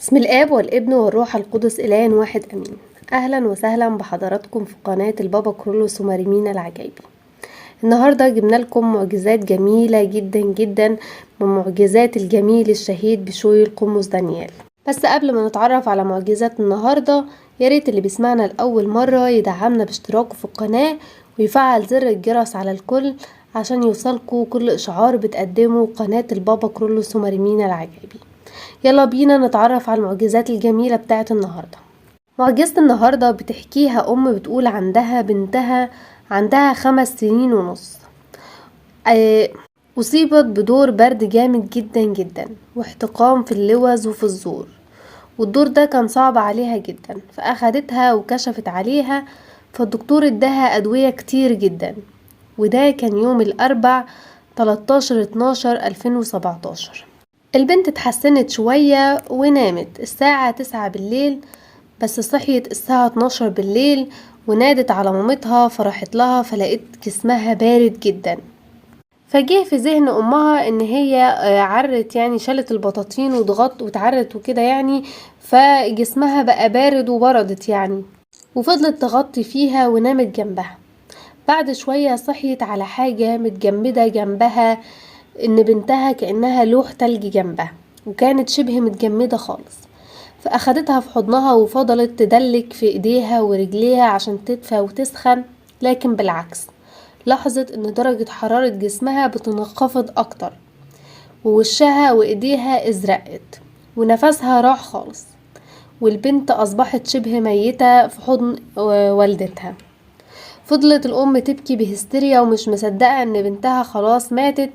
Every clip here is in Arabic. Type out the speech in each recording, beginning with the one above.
بسم الآب والابن والروح القدس إله واحد أمين. أهلا وسهلا بحضراتكم في قناة البابا كرولوس ومريمين العجايبي. النهاردة جبنا لكم معجزات جميلة جدا جدا من معجزات الجميل الشهيد بشوي القمص دانيال. بس قبل ما نتعرف على معجزات النهاردة، ياريت اللي بيسمعنا لأول مرة يدعمنا باشتراكه في القناة ويفعل زر الجرس على الكل عشان يوصلكوا كل إشعار بتقدمه قناة البابا كرولوس ومريمين العجايبي. يلا بينا نتعرف على المعجزات الجميلة بتاعت النهاردة. معجزة النهاردة بتحكيها بتقول عندها بنتها عندها 5 سنين ونص. أصيبت بدور برد جامد جدا جدا واحتقان في اللوز وفي الزور، والدور ده كان صعب عليها جدا، فأخدتها وكشفت عليها، فالدكتور اداها أدوية كتير جدا. وده كان يوم الأربع 13/12/2017. البنت اتحسنت شوية ونامت الساعة 9 بالليل، بس صحيت الساعة 12 بالليل ونادت على مامتها، فرحت لها فلقيت جسمها بارد جدا. فجه في ذهن امها ان هي عرت، يعني شالت البطاطين وضغط وتعرت وكده، يعني فجسمها بقى بارد وبردت يعني، وفضلت تغطي فيها ونامت جنبها. بعد شوية صحيت على حاجة متجمدة جنبها، ان بنتها كأنها لوح تلج جنبها وكانت شبه متجمدة خالص. فاخدتها في حضنها وفضلت تدلك في ايديها ورجليها عشان تدفى وتسخن، لكن بالعكس لاحظت ان درجة حرارة جسمها بتنخفض اكتر، ووشها وايديها ازرقت ونفسها راح خالص، والبنت اصبحت شبه ميتة في حضن والدتها. فضلت الام تبكي بهستيريا ومش مصدقة ان بنتها خلاص ماتت،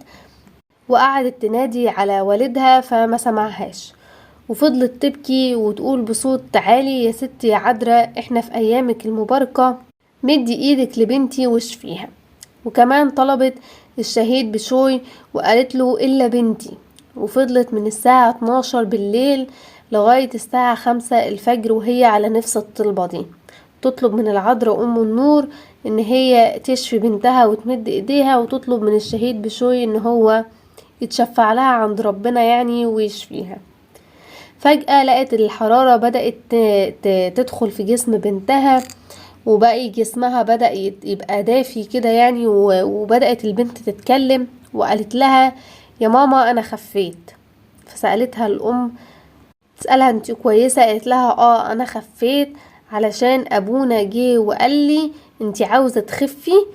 وقعدت تنادي على والدها فما سمعهاش، وفضلت تبكي وتقول بصوت عالي: يا ستي يا عذراء، احنا في ايامك المباركة، مدي ايدك لبنتي واشفيها. وكمان طلبت الشهيد بشوي وقالت له الا بنتي. وفضلت من الساعة 12 بالليل لغاية الساعة 5 الفجر وهي على نفس الطلبة دي، تطلب من العذراء ام النور ان هي تشفي بنتها وتمد ايديها، وتطلب من الشهيد بشوي ان هو يتشفع لها عند ربنا يعني ويشفيها. فجأة لقت الحرارة بدأت تدخل في جسم بنتها، وبقى جسمها بدأ يبقى دافي كده يعني، وبدأت البنت تتكلم وقالت لها: يا ماما أنا خفيت. فسألتها الأم، تسألها: انت كويسة؟ قالت لها أنا خفيت علشان أبونا جه وقال لي انت عاوزة تخفي،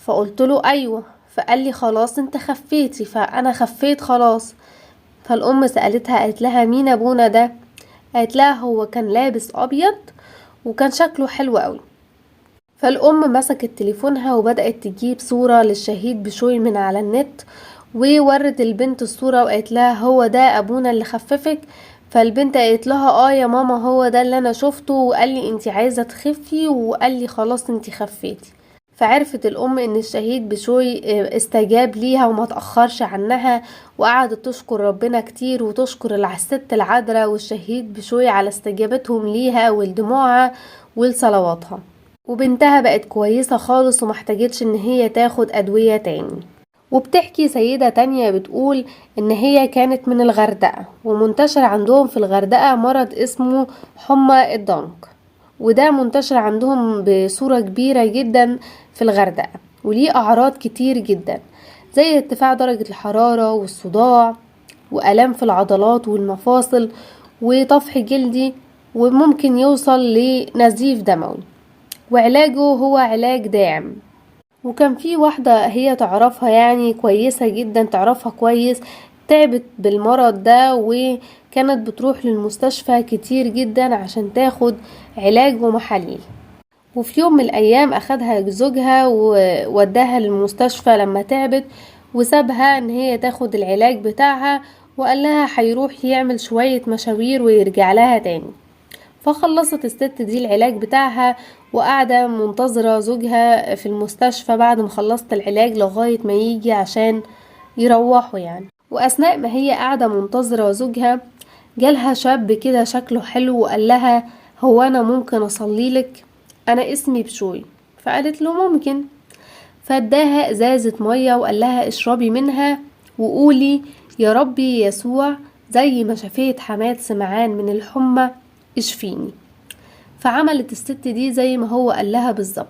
فقلت له أيوة، فقال لي خلاص انت خفيتي، فأنا خفيت خلاص. فالأم سألتها، قالت لها: مين أبونا ده؟ قالت لها: هو كان لابس أبيض وكان شكله حلو قوي. فالأم مسكت تليفونها وبدأت تجيب صورة للشهيد بشوي من على النت، وورت البنت الصورة وقالت لها: هو ده أبونا اللي خففك؟ فالبنت قالت لها: يا ماما، هو ده اللي أنا شفته، وقال لي انتي عايزة تخفي، وقال لي خلاص انتي خفيتي. فعرفت الأم ان الشهيد بشوي استجاب ليها وما تأخرش عنها، وقعدت تشكر ربنا كتير وتشكر الست العذراء والشهيد بشوي على استجابتهم ليها ولدموعها ولصلواتها. وبنتها بقت كويسة خالص ومحتاجتش ان هي تاخد ادوية تاني. وبتحكي سيدة تانية بتقول ان هي كانت من الغردقة، ومنتشر عندهم في الغردقة مرض اسمه حمى الضنك، وده منتشر عندهم بصورة كبيرة جدا في الغردقة، وليه اعراض كتير جدا زي ارتفاع درجة الحرارة والصداع وآلام في العضلات والمفاصل وطفح جلدي، وممكن يوصل لنزيف دموي، وعلاجه هو علاج داعم. وكان في واحدة هي تعرفها يعني كويسة جدا، تعرفها كويس، تعبت بالمرض ده وكانت بتروح للمستشفى كتير جدا عشان تاخد علاج ومحاليل. وفي يوم من الأيام أخدها زوجها ووداها للمستشفى لما تعبت، وسابها ان هي تاخد العلاج بتاعها، وقال لها هيروح يعمل شوية مشاوير ويرجع لها تاني. فخلصت الست دي العلاج بتاعها وقاعدة منتظرة زوجها في المستشفى بعد ما خلصت العلاج لغاية ما يجي عشان يروحوا يعني. وأثناء ما هي قاعدة منتظرة زوجها، جالها شاب كده شكله حلو وقال لها: هو أنا ممكن أصلي لك؟ أنا اسمي بشوي. فقالت له ممكن. فاداها ازازة مية وقال لها: اشربي منها وقولي: يا ربي يسوع زي ما شفيت حماد سمعان من الحمى اشفيني. فعملت الست دي زي ما هو قال لها بالظبط،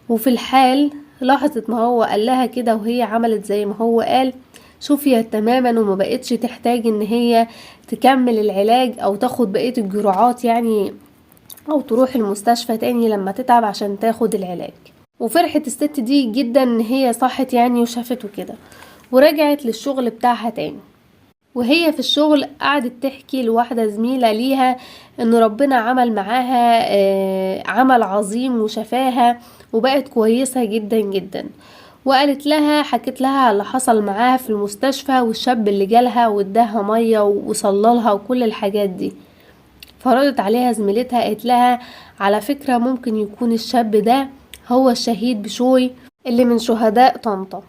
وفي الحال لاحظت ما هو قال لها كده وهي عملت زي ما هو قال، شفيت تماما وما بقتش تحتاج ان هي تكمل العلاج او تاخد بقية الجرعات يعني، او تروح المستشفى تاني لما تتعب عشان تاخد العلاج. وفرحت الست دي جدا ان هي صحت يعني وشافت وكده، ورجعت للشغل بتاعها تاني. وهي في الشغل قعدت تحكي لواحدة زميلة ليها ان ربنا عمل معاها عمل عظيم وشفاها وبقت كويسة جدا جدا. وقالت لها، حكت لها على اللي حصل معاها في المستشفى والشاب اللي جالها واداها مية وصللها وكل الحاجات دي. فردت عليها زميلتها قالت لها، على فكرة ممكن يكون الشاب ده هو الشهيد بشوي اللي من شهداء طنطا.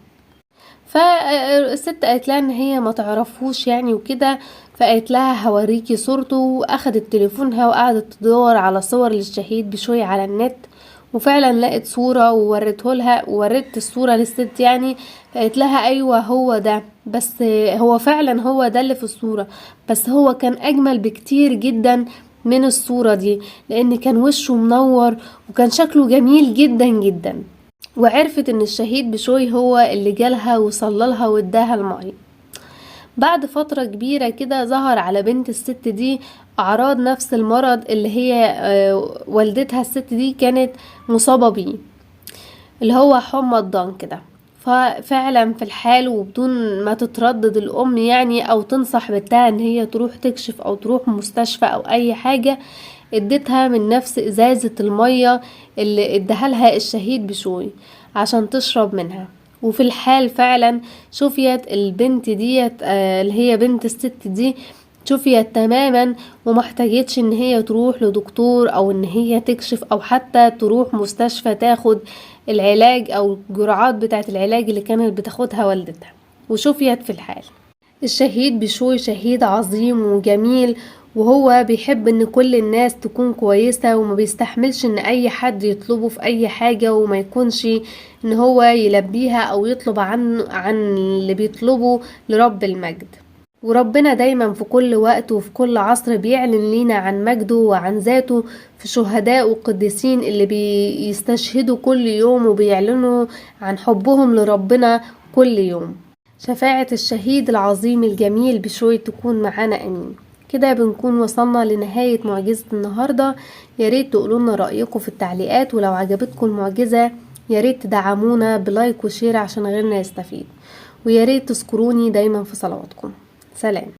فالست قالت لها ان هي ما تعرفوش يعني وكده، فقالت لها هوريكي صورته، واخدت تليفونها وقعدت تدور على صور للشهيد بشوي على النت، وفعلا لقت صورة وورته لها، وورت الصورة للست يعني. قالت لها ايوه هو ده، بس هو فعلا هو ده اللي في الصورة، بس هو كان اجمل بكتير جدا من الصورة دي، لان كان وشه منور وكان شكله جميل جدا جدا. وعرفت ان الشهيد بشوي هو اللي جالها وصللها واداها المية. بعد فترة كبيرة كده ظهر على بنت الست دي اعراض نفس المرض اللي هي والدتها الست دي كانت مصابة بيه، اللي هو حمى الضن كده. ففعلا في الحال وبدون ما تتردد الام يعني او تنصح بنتها ان هي تروح تكشف او تروح مستشفى او اي حاجة، اديتها من نفس ازازة المية اللي اداها لها الشهيد بشوي عشان تشرب منها. وفي الحال فعلا شفيت البنت ديت اللي هي بنت الست دي، شفيت تماما ومحتاجتش ان هي تروح لدكتور او ان هي تكشف او حتى تروح مستشفى تاخد العلاج او الجرعات بتاعت العلاج اللي كانت بتاخدها والدتها، وشفيت في الحال. الشهيد بشوي شهيد عظيم وجميل، وهو بيحب ان كل الناس تكون كويسة، وما بيستحملش ان اي حد يطلبه في اي حاجة وما يكونش ان هو يلبيها او يطلب عن اللي بيطلبه لرب المجد. وربنا دايما في كل وقت وفي كل عصر بيعلن لينا عن مجده وعن ذاته في شهداء وقديسين اللي بيستشهدوا كل يوم وبيعلنوا عن حبهم لربنا كل يوم. شفاعة الشهيد العظيم الجميل بشوي تكون معانا امين. كده بنكون وصلنا لنهاية معجزة النهاردة. ياريت تقولولنا رأيكم في التعليقات، ولو عجبتكم المعجزة ياريت تدعمونا بلايك وشير عشان غيرنا يستفيد، وياريت تذكروني دايما في صلواتكم. سلام.